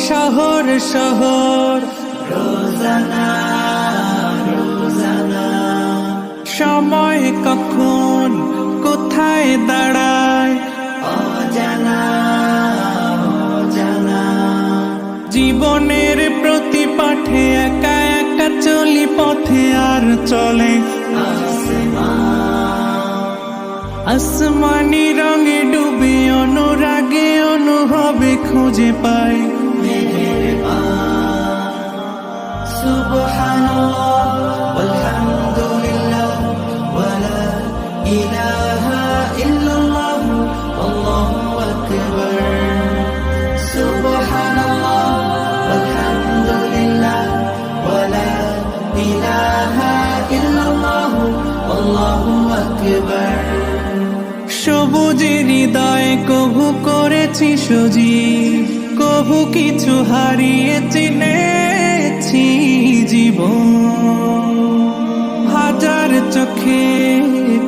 শহর শহর রোজানা রোজানা সময় কখন কোথায় দাঁড়ায় অজানা অজানা জীবনের প্রতি পাঠে একা একা চলি পথে আর চলে আসমানি রঙে ডুবে অনুরাগে অনুভবে খুঁজে পাই সুবহানাল্লাহ ওয়ালহামদুলিল্লাহ ওয়ালা ইলাহা ইল্লাল্লাহ আল্লাহু আকবার সুবহানাল্লাহ ওয়ালহামদুলিল্লাহ ওয়ালা ইলাহা ইল্লাল্লাহ আল্লাহু আকবার সবুজের হৃদয়ে কভু করেছি সজীব কভু কিছু হারিয়ে চিনেছি জীবন হাজার চোখে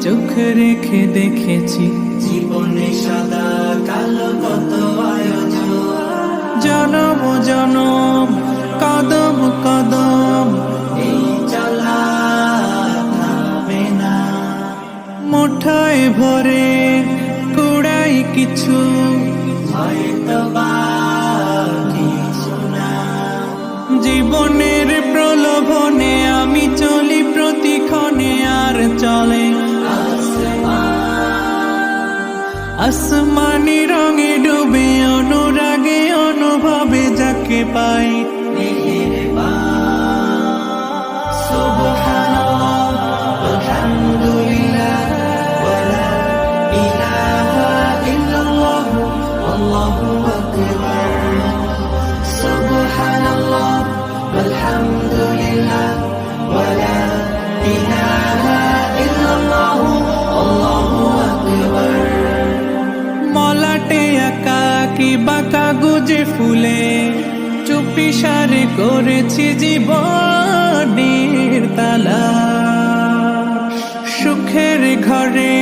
চোখ রেখে দেখেছি জীবনে সাদা কালো কত আয়োজন জনম জনম কদম কদম এই চলা থামবে না মুঠোয় ভরে কুড়াই কিছু হয়তো বা কিছু না জীবনের প্রলোভনে আমি চলি প্রতিক্ষণে আর চলে আসমানি রঙে ডুবে অনুরাগে অনুভবে যাকে পাই সুবহানাল্লাহ আলহামদুলিল্লাহ ওয়ালা ইলাহা ইল্লাল্লাহ আল্লাহু আকবার সুবহানাল্লাহ আলহামদুলিল্লাহ ওয়ালা ইলাহা ইল্লাল্লাহ আল্লাহু আকবার মলাটে আঁকা কি বাঁকা গুজে ফুলে চুপি সারে করেছি জীবনের তালা সুখের ঘরে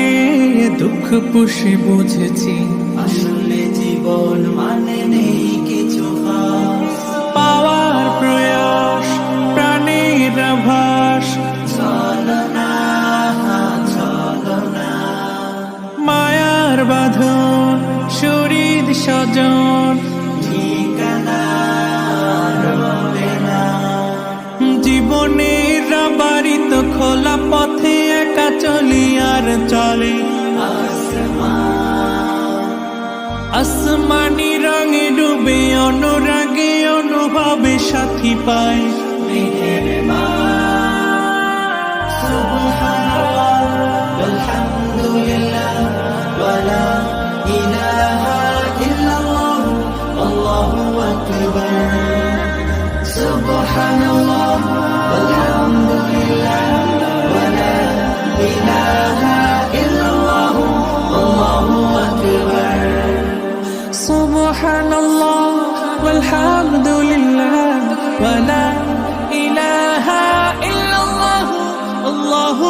দুঃখ পুষে বুঝেছি আসলে জীবন মানে নেই কিছু খাস পাওয়ার প্রয়াস প্রাণের আভাস চলো না চলো না মায়ার বাঁধন শরীর স্বজন ঠিকানা রবে না জীবনের বাড়িত খোলা পথে একা চলি আর চলে আসমানি রঙে ডুবে অনুরাগে অনুভবে সাথী পাই সুবহানাল্লাহ ওয়ালহামদুলিল্লাহ ওয়ালা ইলাহা ইল্লাল্লাহ আল্লাহু আকবার সুবহানাল্লাহ ওয়ালহামদুলিল্লাহ ওয়ালা ইলাহা ইল্লাল্লাহ আল্লাহু আকবার সুবহানাল্লাহ ওয়ালহামদুলিল্লাহ ওয়ালা ইলাহা ইল্লাল্লাহ আল্লাহু